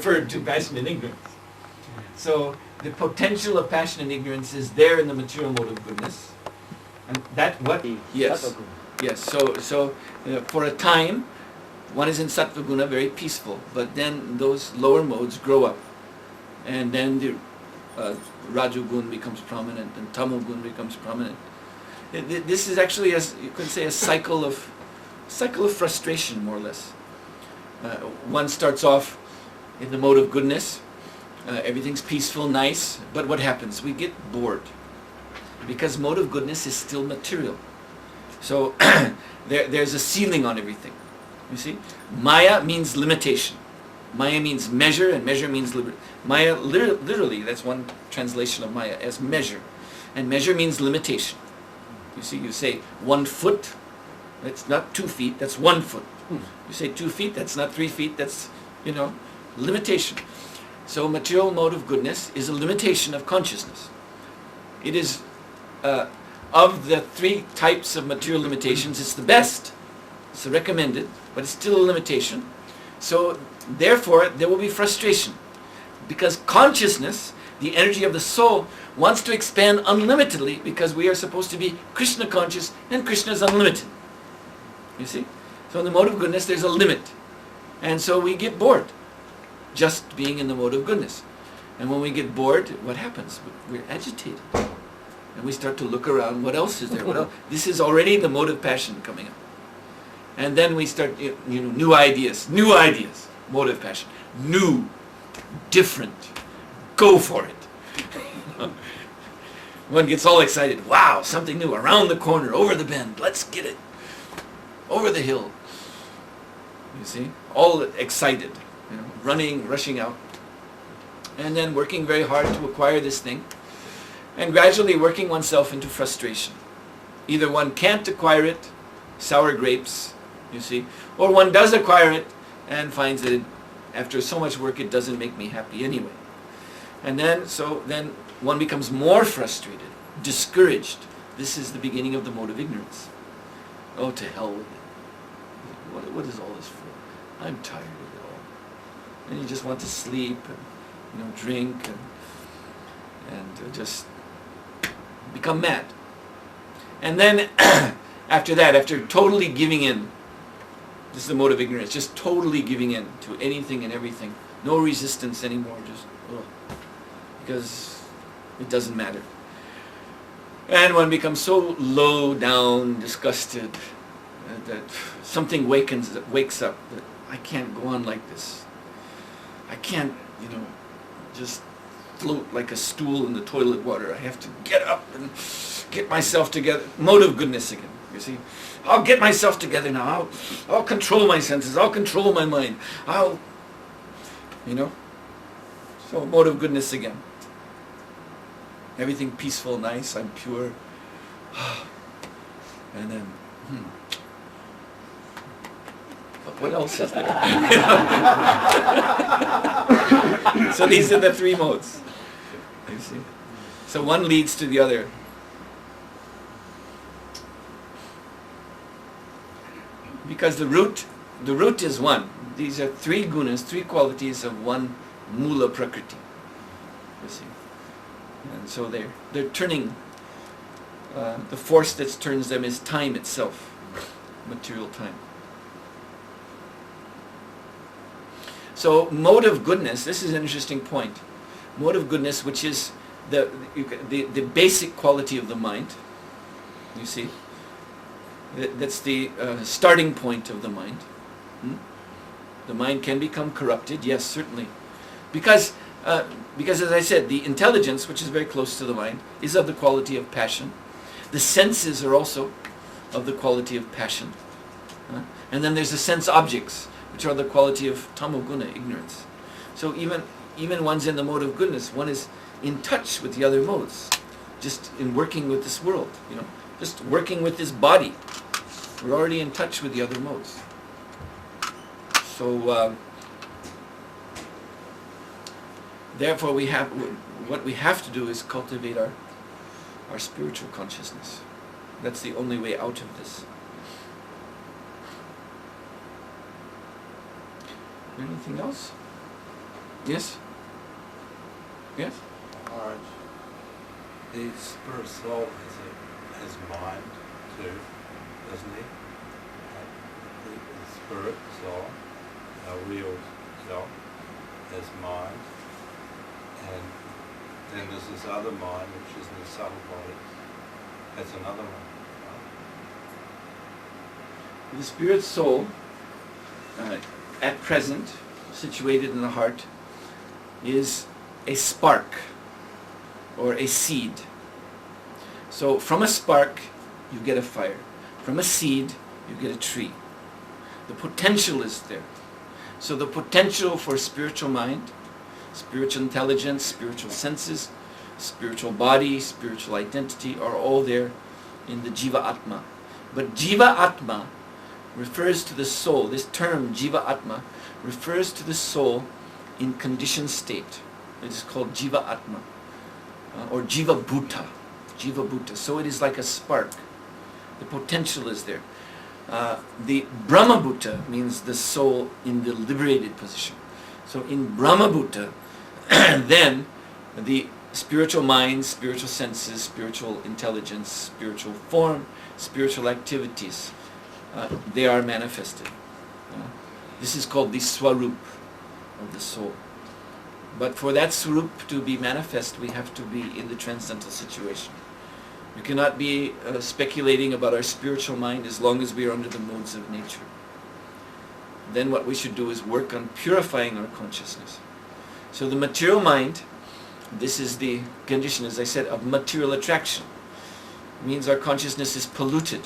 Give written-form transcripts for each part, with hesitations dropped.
referred to passion and ignorance. So the potential of passion and ignorance is there in the material mode of goodness. And that what? Yes. Yes. So for a time, one is in sattva guna, very peaceful, but then those lower modes grow up, and then the rajogun becomes prominent, and tamogun becomes prominent. This is actually, as you could say, a cycle of frustration, more or less. One starts off in the mode of goodness. Everything's peaceful, nice, but what happens? We get bored, because mode of goodness is still material. So there's a ceiling on everything. You see, Maya means limitation. Maya means measure, and measure means Maya literally, that's one translation of Maya, as measure, and measure means limitation. You see, you say 1 foot, that's not 2 feet, that's 1 foot. You say 2 feet, that's not 3 feet, that's, limitation. So material mode of goodness is a limitation of consciousness. It is, of the 3 types of material limitations, it's the best. It's recommended, but it's still a limitation. So therefore, there will be frustration. Because consciousness, the energy of the soul, wants to expand unlimitedly, because we are supposed to be Krishna conscious, and Krishna is unlimited. You see? So in the mode of goodness, there's a limit. And so we get bored, just being in the mode of goodness. And when we get bored, what happens? We're agitated. And we start to look around, what else is there? What else? This is already the mode of passion coming up. And then we start, new ideas, mode of passion. New, different, go for it. One gets all excited, wow, something new, around the corner, over the bend, let's get it. Over the hill. You see, all excited, running, rushing out. And then working very hard to acquire this thing. And gradually working oneself into frustration. Either one can't acquire it, sour grapes, you see, or one does acquire it and finds that after so much work it doesn't make me happy anyway. And then one becomes more frustrated, discouraged. This is the beginning of the mode of ignorance. Oh, to hell with it. What is all this for? I'm tired of it all. And you just want to sleep and drink and just become mad. And then after that, after totally giving in, this is the mode of ignorance, just totally giving in to anything and everything. No resistance anymore, just because it doesn't matter. And one becomes so low down, disgusted, that something wakes up, that I can't go on like this. I can't, just float like a stool in the toilet water. I have to get up and get myself together. Mode of goodness again, you see. I'll get myself together now. I'll control my senses. I'll control my mind. So mode of goodness again. Everything peaceful, nice, I'm pure. And then, but what else is there? So these are the 3 modes. You see? So one leads to the other. Because the root is one. These are 3 gunas, 3 qualities of one mula prakriti. You see? And so they're turning, the force that turns them is time itself, material time. So mode of goodness, this is an interesting point. Mode of goodness, which is the basic quality of the mind, you see. That's the starting point of the mind. The mind can become corrupted, yes, certainly. Because as I said, the intelligence, which is very close to the mind, is of the quality of passion. The senses are also of the quality of passion. And then there's the sense objects, which are the quality of tamoguna, ignorance. So even one's in the mode of goodness, one is in touch with the other modes, just in working with this world, just working with this body. We're already in touch with the other modes. So therefore what we have to do is cultivate our spiritual consciousness. That's the only way out of this. Anything else? Yes? Yes? Alright. The spirit soul has mind too, doesn't it? The spirit soul, our real self, has mind. And then there's this other mind which is in the subtle bodies. That's another one. The spirit soul, at present, situated in the heart, is a spark or a seed. So from a spark, you get a fire. From a seed, you get a tree. The potential is there. So the potential for spiritual mind, spiritual intelligence, spiritual senses, spiritual body, spiritual identity are all there in the Jiva Atma. But Jiva Atma refers to the soul. This term Jiva Atma refers to the soul in conditioned state. It is called Jiva Atma or Jiva Bhuta. Jiva Bhuta. So it is like a spark. The potential is there. The Brahma Bhuta means the soul in the liberated position. So in Brahma Bhuta, then the spiritual mind, spiritual senses, spiritual intelligence, spiritual form, spiritual activities, they are manifested. This is called the Swarup of the soul. But for that Swarup to be manifest, we have to be in the transcendental situation. We cannot be speculating about our spiritual mind as long as we are under the modes of nature. Then what we should do is work on purifying our consciousness. So the material mind, this is the condition, as I said, of material attraction. It means our consciousness is polluted.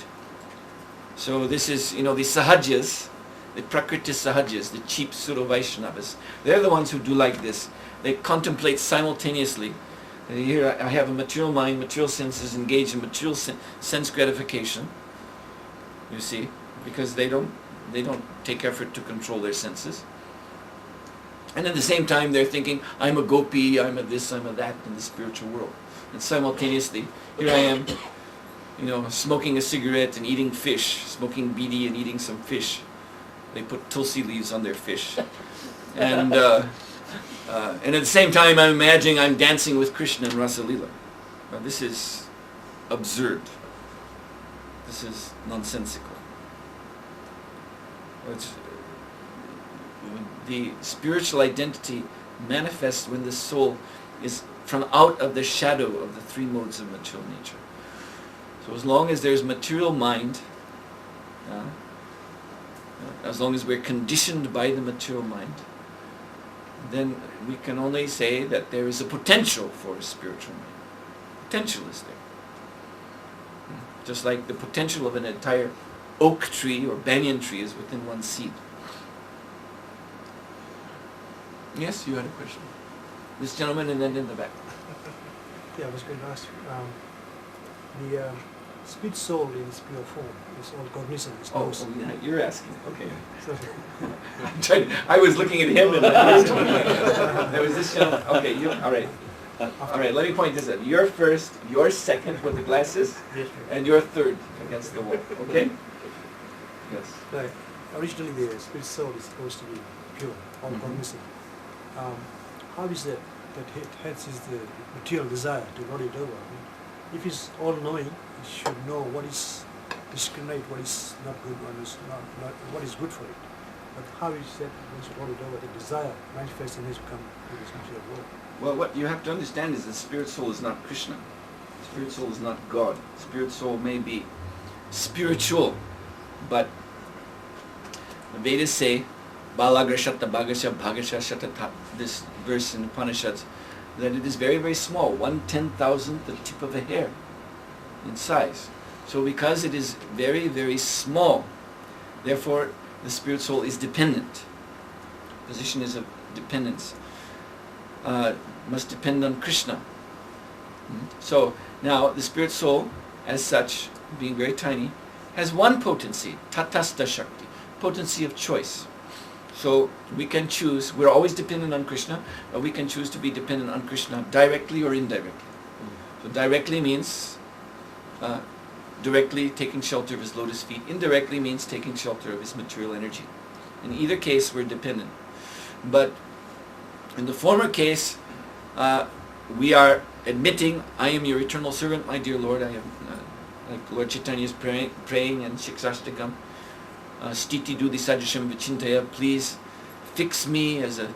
So this is, the sahajas, the prakriti sahajas, the cheap pseudo-Vaishnavas. They're the ones who do like this. They contemplate simultaneously. Here I have a material mind, material senses engaged in material sense gratification. You see, because they don't take effort to control their senses. And at the same time they're thinking, I'm a gopi, I'm a this, I'm a that in the spiritual world. And simultaneously, here I am, smoking a cigarette and eating fish, smoking bidi and eating some fish. They put tulsi leaves on their fish. And at the same time I'm imagining I'm dancing with Krishna in Rasa Leela. Now this is absurd. This is nonsensical. The spiritual identity manifests when the soul is from out of the shadow of the three modes of material nature. So as long as there's material mind, as long as we're conditioned by the material mind, then we can only say that there is a potential for a spiritual mind. Potential is there. Just like the potential of an entire oak tree or banyan tree is within one seed. Yes, you had a question. This gentleman and then in the back. Yeah, I was going to ask the spirit soul in its pure form is all cognizant. Oh, yeah, you're asking. Okay. So, I was looking at him and there was this gentleman. Okay, all right. All right, let me point this out. You're first, you're second with the glasses, and you're third against the wall. Okay? Yes. Right. Originally the spirit soul is supposed to be pure, all cognizant. How is that hence is the material desire to run it over? If it's all knowing, it should know what is discriminate, what is not good, what is not what is good for it. But how is that once you roll it over, the desire manifests and has become in this material world? Well, what you have to understand is that spirit soul is not Krishna. Spirit soul is not God. Spirit soul may be spiritual, but the Vedas say, Balagrashata Bhagasha Bhagasha Shatata, this verse in the Upanishads, that it is very, very small, 1/10,000th the tip of a hair in size. So because it is very, very small, therefore the spirit soul is dependent. Position is of dependence. Must depend on Krishna. So now the spirit soul, as such, being very tiny, has one potency, tatasta shakti, potency of choice. So we can choose, we're always dependent on Krishna, but we can choose to be dependent on Krishna directly or indirectly. So directly means directly taking shelter of his lotus feet. Indirectly means taking shelter of his material energy. In either case, we're dependent. But In the former case, we are admitting, I am your eternal servant, my dear Lord. I am, like Lord Chaitanya is praying in Shiksashtakam, Stiti Dudi Sajasham Vichintaya, please fix me as a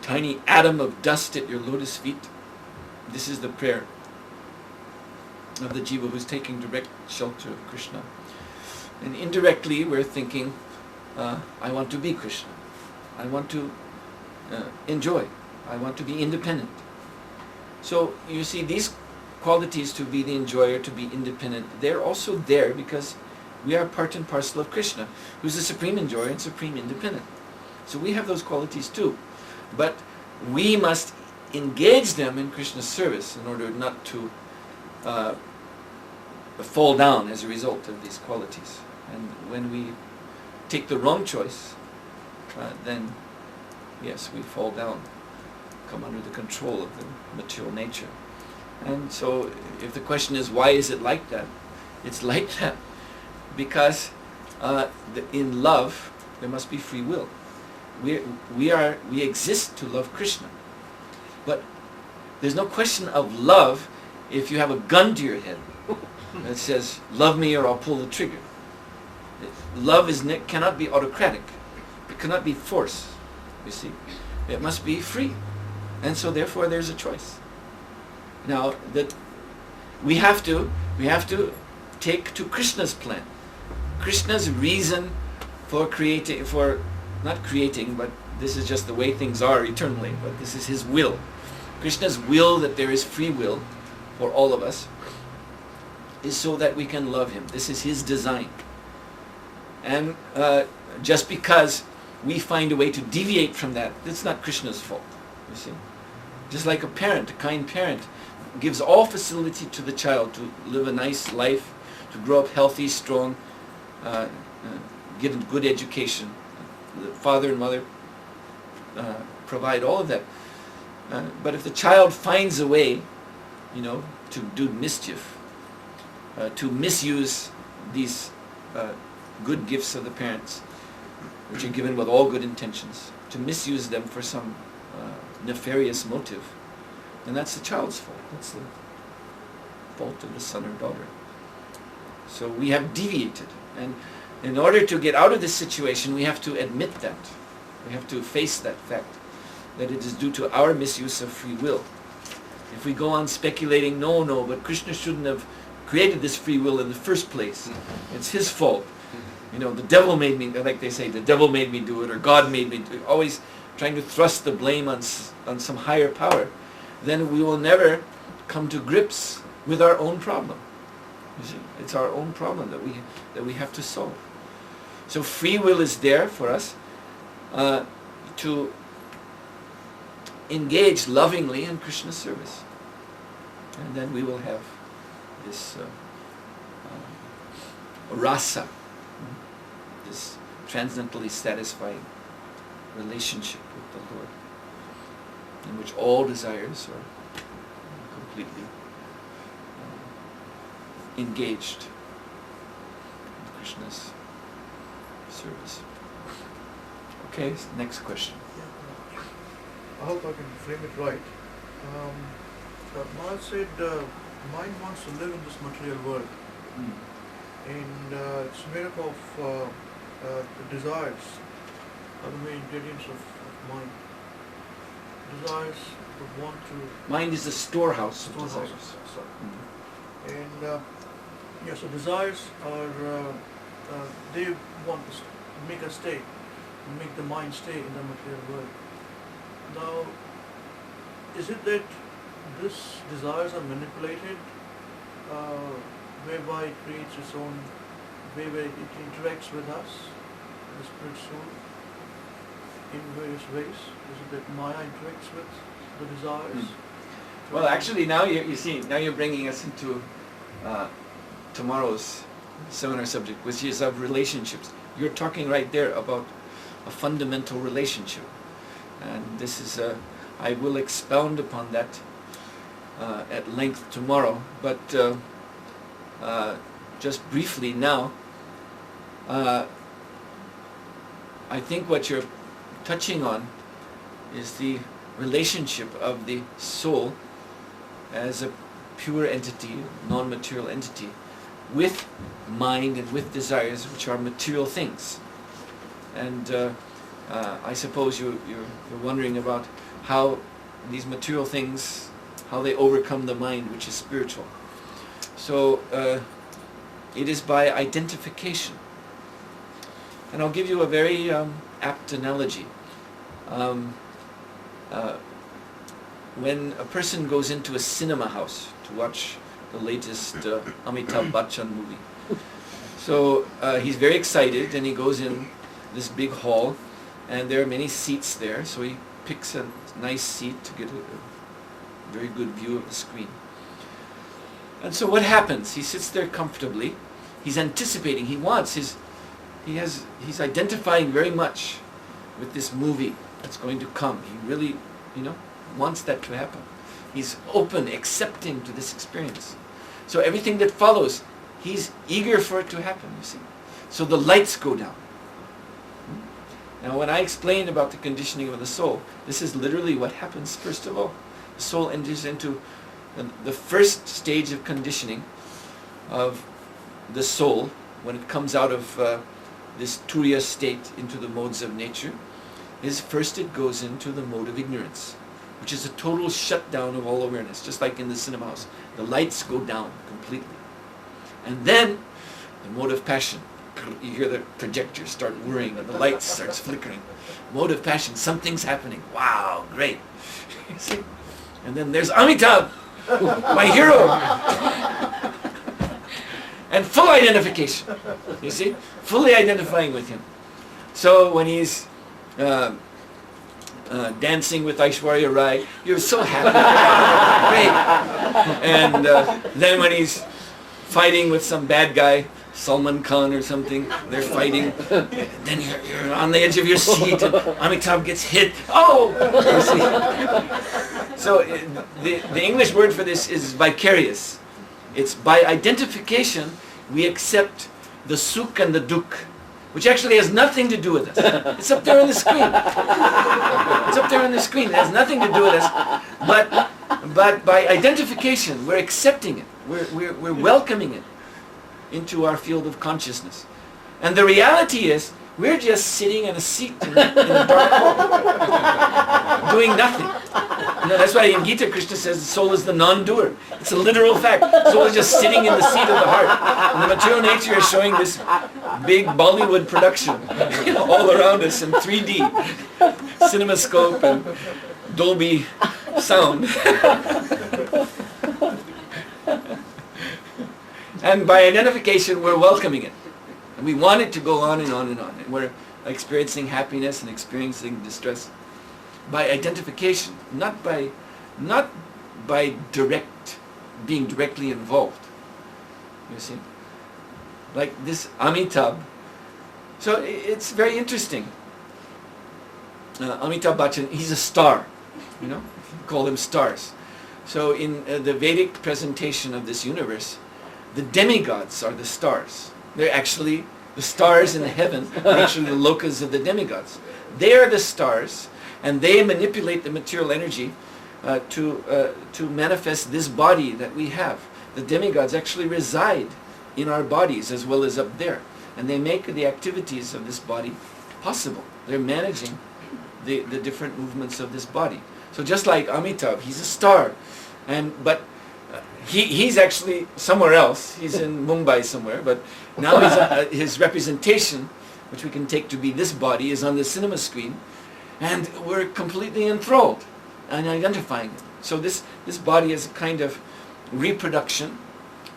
tiny atom of dust at your lotus feet. This is the prayer of the jiva who's taking direct shelter of Krishna. And indirectly we're thinking, I want to be Krishna. I want to enjoy. I want to be independent. So you see, these qualities, to be the enjoyer, to be independent, they're also there because we are part and parcel of Krishna, who's the supreme enjoyer and supreme independent. So we have those qualities too. But we must engage them in Krishna's service in order not to fall down as a result of these qualities. And when we take the wrong choice, then yes, we fall down, come under the control of the material nature. And so if the question is, why is it like that? It's like that because in love there must be free will. We exist to love Krishna. But there's no question of love if you have a gun to your head that says, love me or I'll pull the trigger. Love cannot be autocratic. It cannot be force, you see. It must be free. And so therefore there's a choice. Now, that we have to take to Krishna's plan. Krishna's reason for not creating, but this is just the way things are eternally, but this is his will. Krishna's will that there is free will for all of us is so that we can love him. This is his design. And just because we find a way to deviate from that, it's not Krishna's fault, you see. Just like a parent, a kind parent, gives all facility to the child to live a nice life, to grow up healthy, strong, get a good education. The father and mother provide all of that. But if the child finds a way, to do mischief, to misuse these good gifts of the parents, which are given with all good intentions, to misuse them for some nefarious motive, then that's the child's fault. That's the fault of the son or daughter. So we have deviated, and in order to get out of this situation, we have to admit that. We have to face that fact, that it is due to our misuse of free will. If we go on speculating, no, but Krishna shouldn't have created this free will in the first place. It's his fault. The devil made me, like they say, the devil made me do it, or God made me do it. Always trying to thrust the blame on some higher power. Then we will never come to grips with our own problem. You see, it's our own problem that we have to solve. So free will is there for us to engage lovingly in Krishna's service, and then we will have this rasa, this transcendently satisfying relationship with the Lord, in which all desires are completely engaged in Krishna's service. Okay, next question. I hope I can frame it right. Maharaj said mind wants to live in this material world, and it's made up of the desires are the main ingredients of mind. Desires would want to... Mind is the storehouse of desires. Sorry. And so desires are, they want to make us stay, make the mind stay in the material world. Now, is it that these desires are manipulated, whereby it creates its own way where it interacts with us, the spirit soul, in various ways? Is it that Maya interacts with the desires? Well, actually, now you see, now you're bringing us into tomorrow's seminar subject, which is of relationships. You're talking right there about a fundamental relationship. And this is, I will expound upon that at length tomorrow, but just briefly now, I think what you're touching on is the relationship of the soul as a pure entity, non-material entity, with mind and with desires, which are material things. And I suppose you're wondering about how these material things, how they overcome the mind, which is spiritual. So it is by identification. And I'll give you a very apt analogy. When a person goes into a cinema house to watch the latest Amitabh Bachchan movie, so he's very excited, and he goes in this big hall, and there are many seats there, so he picks a nice seat to get a very good view of the screen. And so what happens? He sits there comfortably, he's anticipating, he's identifying very much with this movie that's going to come. He really, wants that to happen. He's open, accepting to this experience. So everything that follows, he's eager for it to happen, you see. So the lights go down. Now when I explained about the conditioning of the soul, this is literally what happens first of all. The soul enters into the first stage of conditioning of the soul when it comes out of this turiya state into the modes of nature, is first it goes into the mode of ignorance, which is a total shutdown of all awareness, just like in the cinema house. The lights go down completely. And then the mode of passion. You hear the projectors start whirring and the light starts flickering. Mode of passion, something's happening. Wow, great. You see? And then there's Amitabh, my hero. And full identification. You see? Fully identifying with him. So when he's dancing with Aishwarya Rai, you're so happy. Great. And then when he's fighting with some bad guy, Salman Khan or something, they're fighting, then you're on the edge of your seat and Amitabh gets hit. Oh! You see? So the English word for this is vicarious. It's by identification we accept the sukh and the dukh, which actually has nothing to do with us. It's up there on the screen. It's up there on the screen. It has nothing to do with us. But by identification, we're accepting it. We're welcoming it into our field of consciousness. And the reality is, we're just sitting in a seat in the dark hall, doing nothing. That's why in Gita Krishna says the soul is the non-doer. It's a literal fact. The soul is just sitting in the seat of the heart. And the material nature is showing this big Bollywood production all around us in 3D, cinemascope and Dolby sound. And by identification, we're welcoming it. And we want it to go on and on and on. And we're experiencing happiness and experiencing distress by identification, not by being directly involved. You see? Like this Amitabh. So it's very interesting. Amitabh Bachchan, he's a star. You call them stars. So in the Vedic presentation of this universe, the demigods are the stars. They're actually, the stars in the heaven are actually the lokas of the demigods. They are the stars, and they manipulate the material energy to manifest this body that we have. The demigods actually reside in our bodies as well as up there. And they make the activities of this body possible. They're managing the different movements of this body. So just like Amitabh, he's a star. But he's actually somewhere else. He's in Mumbai somewhere, but now his representation, which we can take to be this body, is on the cinema screen, and we're completely enthralled and identifying it. So this body is a kind of reproduction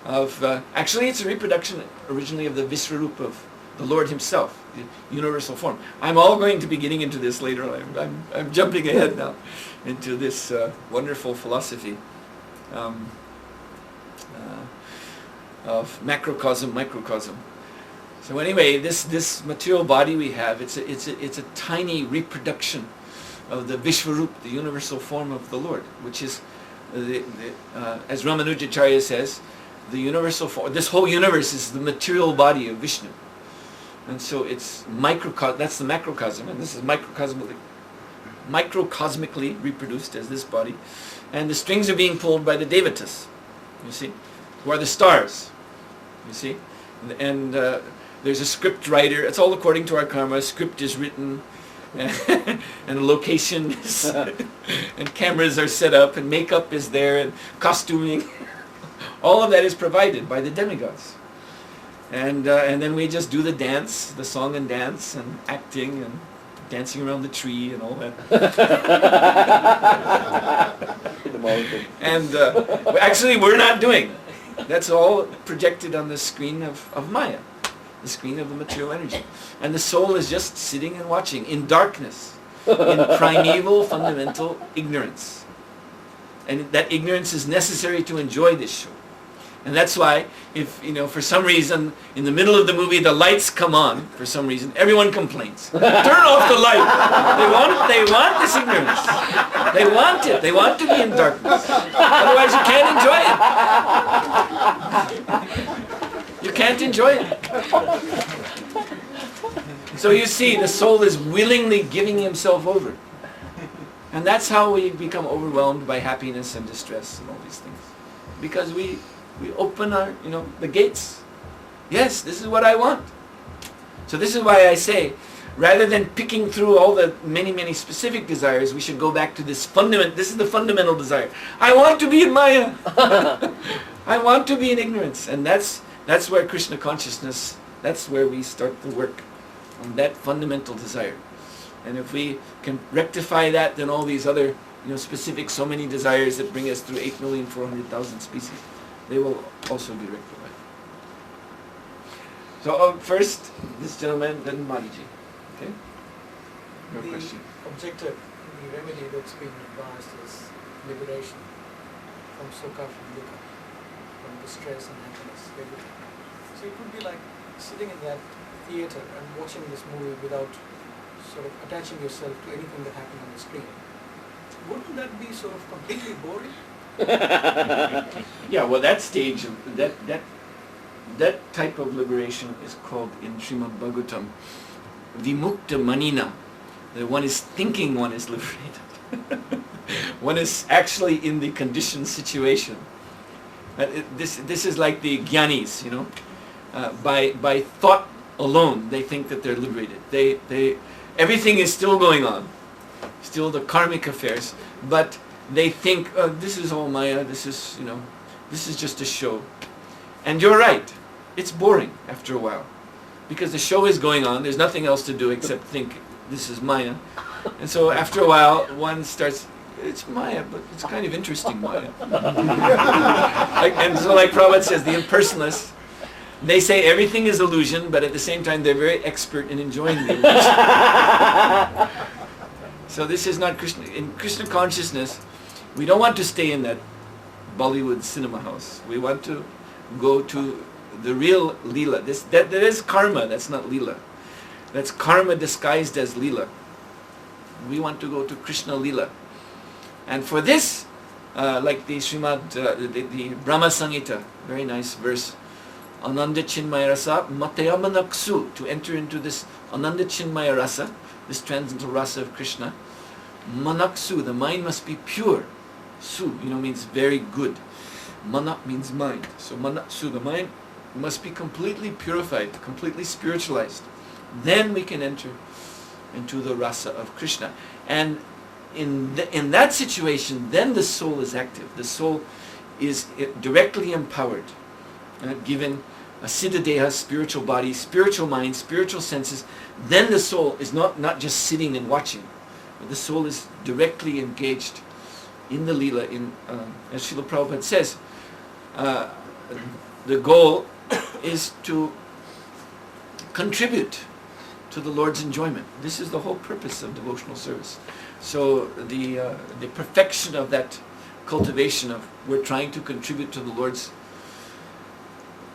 of, actually it's a reproduction originally of the Visvarup of the Lord himself, the universal form. I'm all going to be getting into this later on. I'm jumping ahead now into this wonderful philosophy of macrocosm, microcosm. So anyway, this material body we have, it's a tiny reproduction of the Vishvarup, the universal form of the Lord, which is, as Ramanujacharya says, the universal form. This whole universe is the material body of Vishnu, and so it's microcosm. That's the macrocosm, and this is microcosm of microcosmically reproduced as this body, and the strings are being pulled by the devatas, you see, who are the stars, you see, and there's a script writer. It's all according to our karma. A script is written, and a location is, and cameras are set up, and makeup is there, and costuming. All of that is provided by the demigods. And then we just do the dance, the song and dance, and acting, and dancing around the tree, and all that. And actually we're not doing. That's all projected on the screen of Maya, the screen of the material energy. And the soul is just sitting and watching in darkness, in primeval fundamental ignorance. And that ignorance is necessary to enjoy this show. And that's why, if, for some reason, in the middle of the movie, the lights come on, for some reason, everyone complains. Turn off the light! They want this ignorance. They want it. They want to be in darkness. Otherwise you can't enjoy it. You can't enjoy it. So you see, the soul is willingly giving himself over. And that's how we become overwhelmed by happiness and distress and all these things. Because we open our, the gates. Yes, this is what I want. So this is why I say, rather than picking through all the many, many specific desires, we should go back to this is the fundamental desire. I want to be in Maya. I want to be in ignorance. And that's where Krishna consciousness, that's where we start the work on that fundamental desire. And if we can rectify that, then all these other, specific, so many desires that bring us through 8,400,000 species, they will also be rectified. So first, this gentleman, then Madhiji. Okay? Your question. Objective, the remedy that's been advised is liberation from sukha, from dukkha, from distress and happiness, everything. So it would be like sitting in that theater and watching this movie without sort of attaching yourself to anything that happened on the screen. Wouldn't that be sort of completely boring? Yeah, well, that stage of that type of liberation is called in Srimad Bhagavatam Vimukta Manina. That one is thinking one is liberated. One is actually in the conditioned situation. This is like the jnanis, by thought alone they think that they're liberated. They everything is still going on, still the karmic affairs, but they think, this is all Maya, this is just a show. And you're right, it's boring after a while, because the show is going on, there's nothing else to do except think, this is Maya. And so after a while, one starts, it's Maya, but it's kind of interesting Maya. And so like Prabhupada says, the impersonalists, they say everything is illusion, but at the same time they're very expert in enjoying the illusion. So this is not Krishna. In Krishna consciousness, we don't want to stay in that Bollywood cinema house. We want to go to the real Leela. That is karma, that's not Leela. That's karma disguised as Leela. We want to go to Krishna Leela. And for this, like the Srimad, the Brahma Samhita, very nice verse, Ananda Chinmaya Rasa Matayamanaksu, to enter into this Ananda Chinmaya Rasa, this transcendental rasa of Krishna. Manaksu, the mind must be pure. Su, means very good. Manak means mind. So Manaksu, the mind must be completely purified, completely spiritualized. Then we can enter into the rasa of Krishna. And in that situation, then the soul is active. The soul is directly empowered, given a siddha-deha, spiritual body, spiritual mind, spiritual senses. Then the soul is not just sitting and watching, but the soul is directly engaged in the Leela. As Srila Prabhupada says, the goal is to contribute to the Lord's enjoyment. This is the whole purpose of devotional service. So the perfection of that cultivation of we're trying to contribute to the Lord's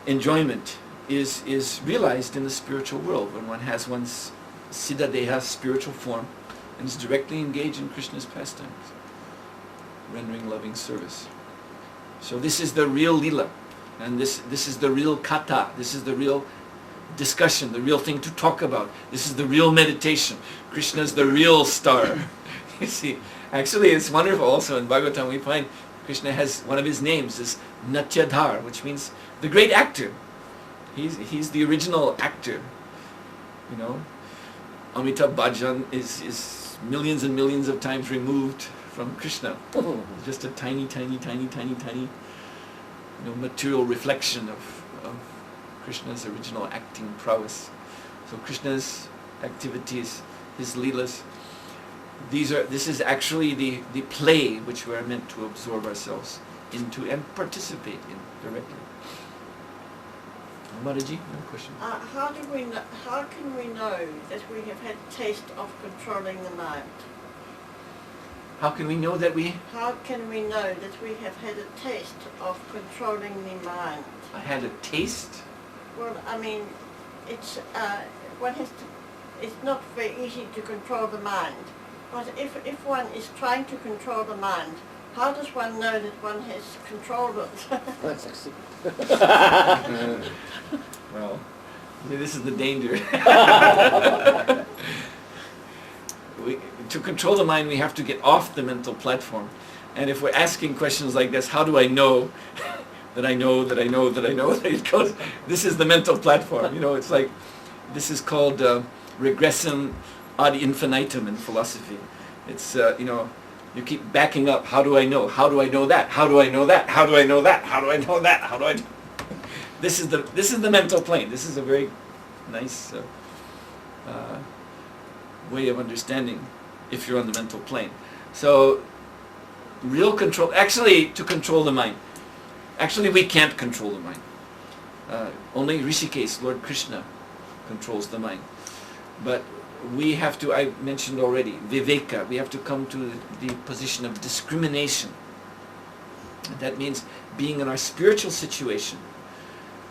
enjoyment is realized in the spiritual world when one has one's siddha deha, spiritual form, and is directly engaged in Krishna's pastimes, rendering loving service. So this is the real Leela, and this is the real kata, this is the real discussion, the real thing to talk about. This is the real meditation. Krishna is the real star. You see, actually it's wonderful also in Bhagavatam we find Krishna has one of his names is Natyadhar, which means the great actor. He's the original actor. You know, Amitabh Bachchan is millions and millions of times removed from Krishna. Just a tiny, material reflection of Krishna's original acting prowess. So Krishna's activities, his leelas, this is actually the play which we are meant to absorb ourselves into and participate in directly. Mataji, you have a question? How can we know that we have had taste of controlling the mind? How can we know that we? How can we know that we have had a taste of controlling the mind? I had a taste? Well, I mean, it's it's not very easy to control the mind. But if one is trying to control the mind, how does one know that one has controlled it? Well, this is the danger. To control the mind, we have to get off the mental platform. And if we're asking questions like this, how do I know that I know that I know that I know? It goes, this is the mental platform. You know, it's like, this is called regressum ad infinitum in philosophy. It's, you keep backing up. How do I know? How do I know that? How do I know that? How do I know that? How do I know that? How do I know? This is the mental plane. This is a very nice way of understanding if you're on the mental plane. So, real control, actually to control the mind. Actually we can't control the mind. Only Rishikesh, Lord Krishna, controls the mind. But we have to, I mentioned already, viveka, we have to come to the position of discrimination. That means being in our spiritual situation.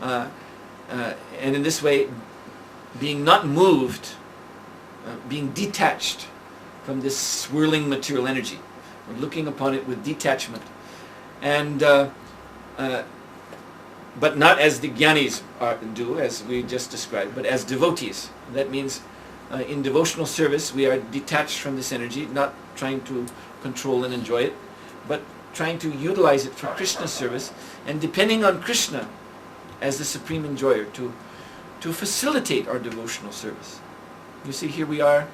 And in this way, being not moved, being detached from this swirling material energy. We're looking upon it with detachment. And, but not as the jnanis do, as we just described, but as devotees. That means in devotional service we are detached from this energy, not trying to control and enjoy it, but trying to utilize it for Krishna's service, and depending on Krishna as the supreme enjoyer to facilitate our devotional service. You see, here we are,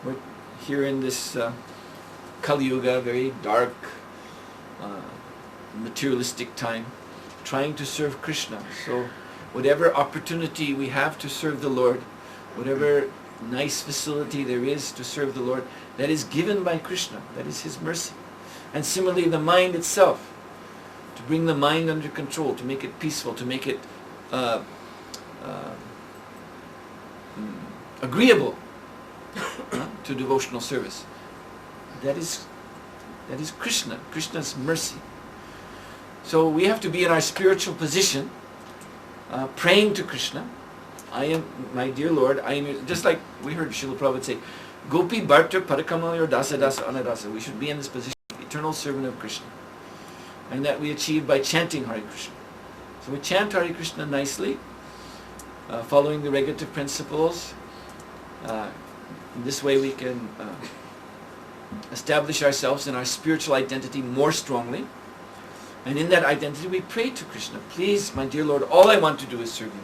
we're here in this Kali Yuga, very dark, materialistic time, trying to serve Krishna. So whatever opportunity we have to serve the Lord, whatever nice facility there is to serve the Lord, that is given by Krishna, that is His mercy. And similarly the mind itself, to bring the mind under control, to make it peaceful, to make it agreeable to devotional service. That is Krishna, Krishna's mercy. So we have to be in our spiritual position, praying to Krishna. I am, my dear Lord, I am, just like we heard Srila Prabhupada say, Gopi Bharta Parakamalaya Dasa Dasa Anadasa. We should be in this position, eternal servant of Krishna. And that we achieve by chanting Hare Krishna. So we chant Hare Krishna nicely, following the regulative principles. In this way we can establish ourselves in our spiritual identity more strongly. And in that identity we pray to Krishna. Please, my dear Lord, all I want to do is serve you.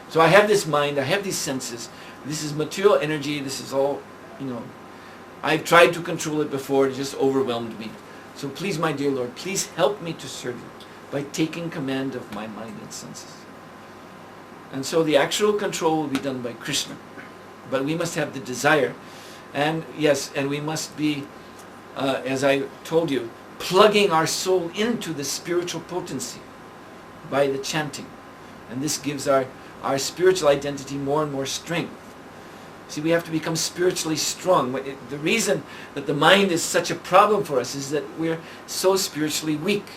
So I have this mind, I have these senses. This is material energy, this is all, I've tried to control it before, it just overwhelmed me. So please, my dear Lord, please help me to serve you by taking command of my mind and senses. And so the actual control will be done by Krishna. But we must have the desire. And yes, and we must be, as I told you, plugging our soul into the spiritual potency by the chanting. And this gives our spiritual identity more and more strength. See, we have to become spiritually strong. The reason that the mind is such a problem for us is that we're so spiritually weak.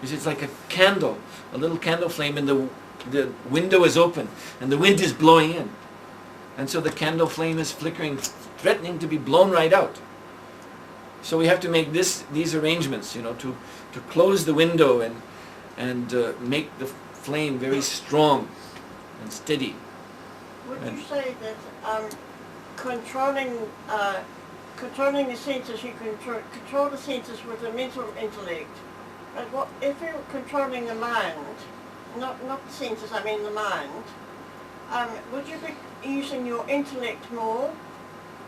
It's like a candle, a little candle flame, and the window is open, and the wind is blowing in. And so the candle flame is flickering, threatening to be blown right out. So we have to make these arrangements, to close the window and make the flame very strong and steady. Would you say that controlling controlling the senses, you control the senses with the mental intellect. But what if you're controlling the mind, not the senses, I mean the mind, would you be using your intellect more?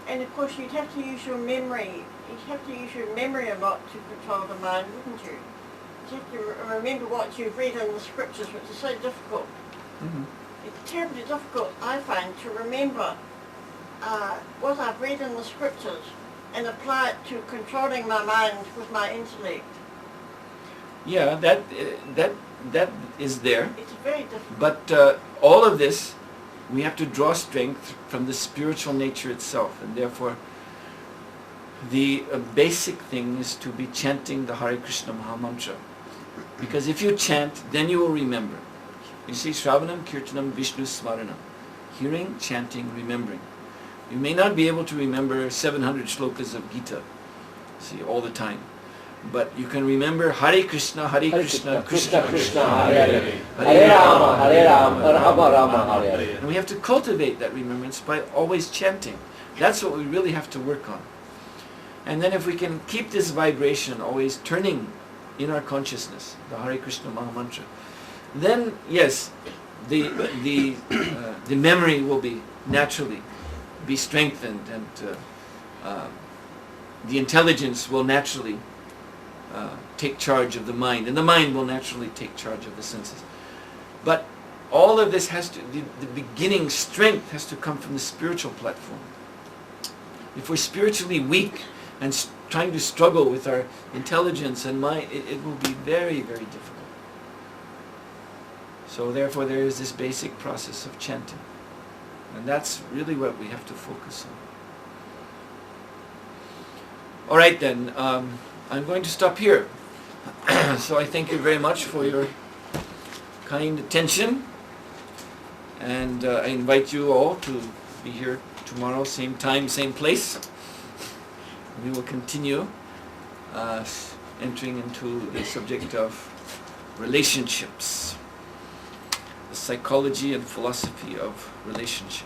And of course you'd have to use your memory. You'd have to use your memory a lot to control the mind, wouldn't you? You have to remember what you've read in the scriptures, which is so difficult. Mm-hmm. It's terribly difficult, I find, to remember what I've read in the scriptures and apply it to controlling my mind with my intellect. Yeah, that is there. It's very difficult. But all of this, we have to draw strength from the spiritual nature itself, and therefore the basic thing is to be chanting the Hare Krishna Maha Mantra. Because if you chant, then you will remember. You see, Shravanam, Kirtanam, Vishnu Smaranam. Hearing, chanting, remembering. You may not be able to remember 700 shlokas of Gita, see, all the time. But you can remember Hare Krishna, Krishna Krishna, Hare Hare, Hare Rama, Rama Rama, Hare Hare. And we have to cultivate that remembrance by always chanting. That's what we really have to work on. And then if we can keep this vibration always turning in our consciousness, the Hare Krishna Maha Mantra, then yes, the memory will be naturally be strengthened, and the intelligence will naturally take charge of the mind, and the mind will naturally take charge of the senses. But all of this has to, the beginning strength has to come from the spiritual platform. If we're spiritually weak and trying to struggle with our intelligence and mind, it will be very, very difficult. So therefore there is this basic process of chanting. And that's really what we have to focus on. All right then, I'm going to stop here. So I thank you very much for your kind attention. And I invite you all to be here tomorrow, same time, same place. We will continue entering into the subject of relationships, the psychology and philosophy of relationships.